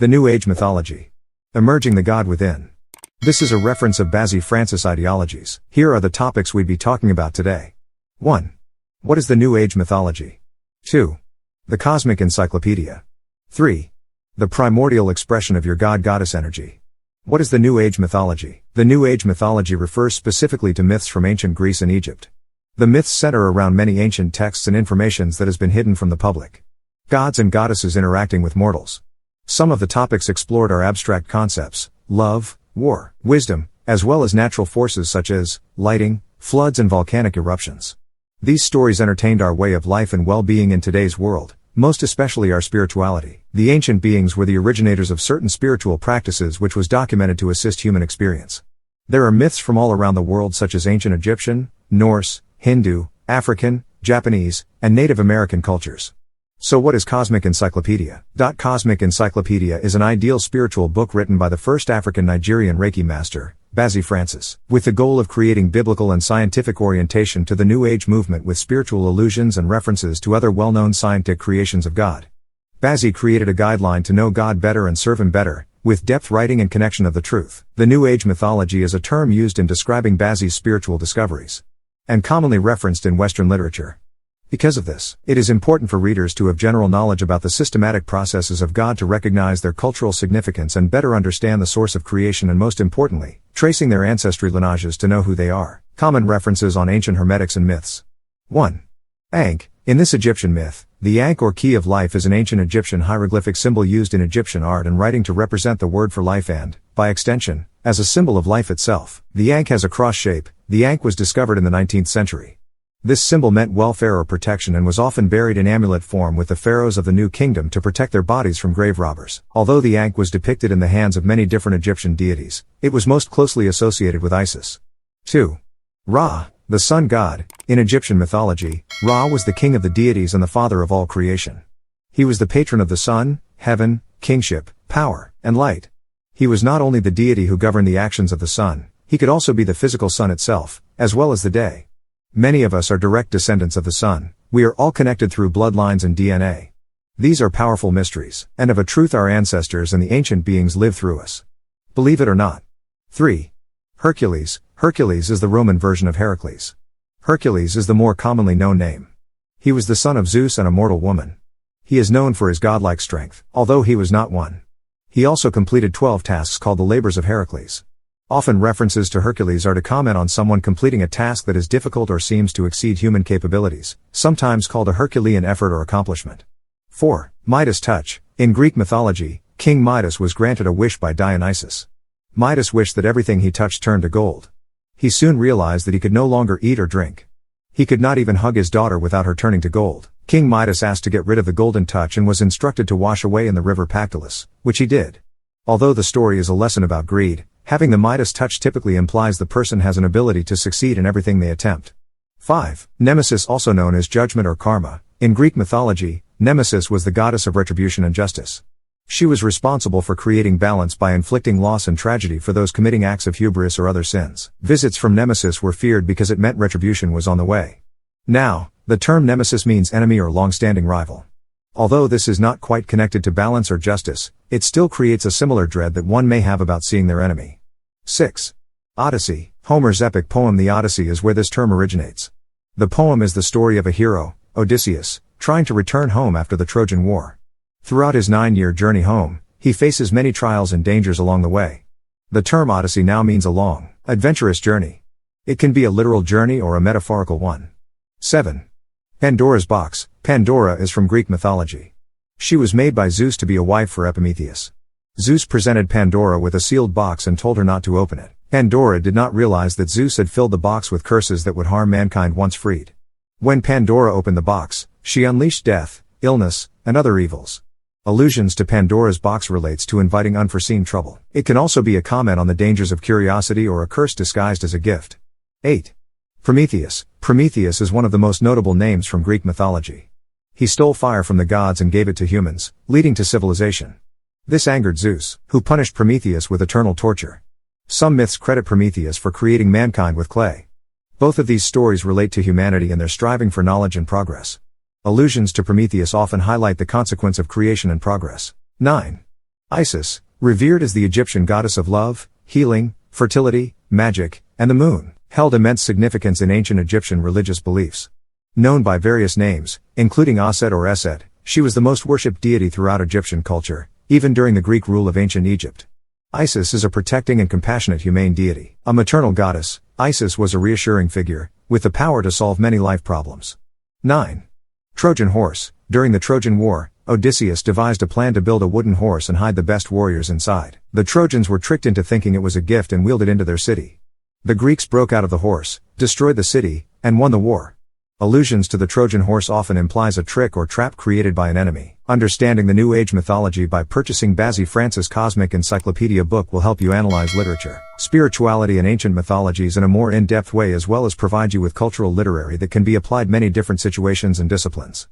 The New Age Mythology. Emerging the God Within. This is a reference of Basie Francis ideologies. Here are the topics we'd be talking about today. 1. What is the New Age Mythology? 2. The Cosmic Encyclopedia. 3. The primordial expression of your God-Goddess energy. What is the New Age Mythology? The New Age Mythology refers specifically to myths from ancient Greece and Egypt. The myths center around many ancient texts and informations that has been hidden from the public. Gods and goddesses interacting with mortals. Some of the topics explored are abstract concepts, love, war, wisdom, as well as natural forces such as lighting, floods and volcanic eruptions. These stories entertained our way of life and well-being in today's world, most especially our spirituality. The ancient beings were the originators of certain spiritual practices which was documented to assist human experience. There are myths from all around the world such as ancient Egyptian, Norse, Hindu, African, Japanese, and Native American cultures. So what is Cosmic Encyclopedia? Cosmic Encyclopedia is an ideal spiritual book written by the first African Nigerian Reiki master, Basie Francis, with the goal of creating biblical and scientific orientation to the New Age movement with spiritual allusions and references to other well-known scientific creations of God. Basie created a guideline to know God better and serve Him better, with depth writing and connection of the truth. The New Age mythology is a term used in describing Basie's spiritual discoveries, and commonly referenced in Western literature. Because of this, it is important for readers to have general knowledge about the systematic processes of God to recognize their cultural significance and better understand the source of creation and most importantly, tracing their ancestry lineages to know who they are. Common references on ancient hermetics and myths. 1. Ankh. In this Egyptian myth, the Ankh or key of life is an ancient Egyptian hieroglyphic symbol used in Egyptian art and writing to represent the word for life and, by extension, as a symbol of life itself. The Ankh has a cross shape. The Ankh was discovered in the 19th century. This symbol meant welfare or protection and was often buried in amulet form with the pharaohs of the New Kingdom to protect their bodies from grave robbers. Although the Ankh was depicted in the hands of many different Egyptian deities, it was most closely associated with Isis. 2. Ra, the sun god. In Egyptian mythology, Ra was the king of the deities and the father of all creation. He was the patron of the sun, heaven, kingship, power, and light. He was not only the deity who governed the actions of the sun, he could also be the physical sun itself, as well as the day. Many of us are direct descendants of the sun. We are all connected through bloodlines and DNA. These are powerful mysteries, and of a truth our ancestors and the ancient beings live through us. Believe it or not. 3. Hercules. Hercules is the Roman version of Heracles. Hercules is the more commonly known name. He was the son of Zeus and a mortal woman. He is known for his godlike strength, although he was not one. He also completed 12 tasks called the labors of Heracles. Often references to Hercules are to comment on someone completing a task that is difficult or seems to exceed human capabilities, sometimes called a Herculean effort or accomplishment. 4. Midas touch. In Greek mythology, King Midas was granted a wish by Dionysus. Midas wished that everything he touched turned to gold. He soon realized that he could no longer eat or drink. He could not even hug his daughter without her turning to gold. King Midas asked to get rid of the golden touch and was instructed to wash away in the river Pactolus, which he did. Although the story is a lesson about greed, having the Midas touch typically implies the person has an ability to succeed in everything they attempt. 5. Nemesis, also known as judgment or karma. In Greek mythology, Nemesis was the goddess of retribution and justice. She was responsible for creating balance by inflicting loss and tragedy for those committing acts of hubris or other sins. Visits from Nemesis were feared because it meant retribution was on the way. Now, the term Nemesis means enemy or long-standing rival. Although this is not quite connected to balance or justice, it still creates a similar dread that one may have about seeing their enemy. 6. Odyssey. Homer's epic poem The Odyssey is where this term originates. The poem is the story of a hero, Odysseus, trying to return home after the Trojan War. Throughout his 9-year journey home, he faces many trials and dangers along the way. The term Odyssey now means a long, adventurous journey. It can be a literal journey or a metaphorical one. 7. Pandora's box. Pandora is from Greek mythology. She was made by Zeus to be a wife for Epimetheus. Zeus presented Pandora with a sealed box and told her not to open it. Pandora did not realize that Zeus had filled the box with curses that would harm mankind once freed. When Pandora opened the box, she unleashed death, illness, and other evils. Allusions to Pandora's box relates to inviting unforeseen trouble. It can also be a comment on the dangers of curiosity or a curse disguised as a gift. 8. Prometheus. Prometheus is one of the most notable names from Greek mythology. He stole fire from the gods and gave it to humans, leading to civilization. This angered Zeus, who punished Prometheus with eternal torture. Some myths credit Prometheus for creating mankind with clay. Both of these stories relate to humanity and their striving for knowledge and progress. Allusions to Prometheus often highlight the consequence of creation and progress. 9. Isis, revered as the Egyptian goddess of love, healing, fertility, magic, and the moon, held immense significance in ancient Egyptian religious beliefs. Known by various names, including Aset or Eset, she was the most worshipped deity throughout Egyptian culture, even during the Greek rule of ancient Egypt. Isis is a protecting and compassionate humane deity. A maternal goddess, Isis was a reassuring figure, with the power to solve many life problems. 9. Trojan horse. During the Trojan War, Odysseus devised a plan to build a wooden horse and hide the best warriors inside. The Trojans were tricked into thinking it was a gift and wheeled it into their city. The Greeks broke out of the horse, destroyed the city, and won the war. Allusions to the Trojan horse often implies a trick or trap created by an enemy. Understanding the New Age mythology by purchasing Basie Francis' Cosmic Encyclopedia book will help you analyze literature, spirituality and ancient mythologies in a more in-depth way, as well as provide you with cultural literary that can be applied many different situations and disciplines.